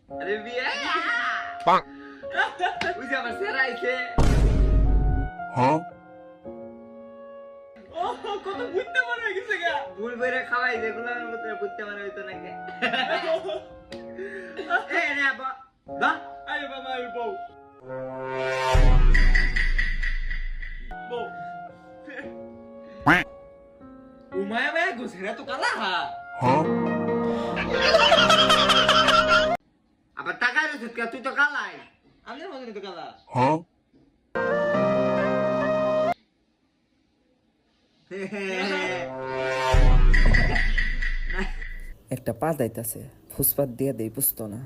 আরে বিয়ে পাক ওই যে আমার সেরা আইছে হ্যাঁ ও কত বুঝতে পারে গেছে গা ভুল করে খাওয়াই যেগুলো আমার মতো বুঝতে পারে হইতো নাকি এ রে বা আরে বাবা আরে বউ বউ উমায়া ভাই গুছরা তো কালা হ্যাঁ আবার টাকা রে তুই তো কালাই আমি মনে তো কালা হ্যাঁ একটা পা দাইতাছে ফুসপাত দিয়ে দেই বুঝতো না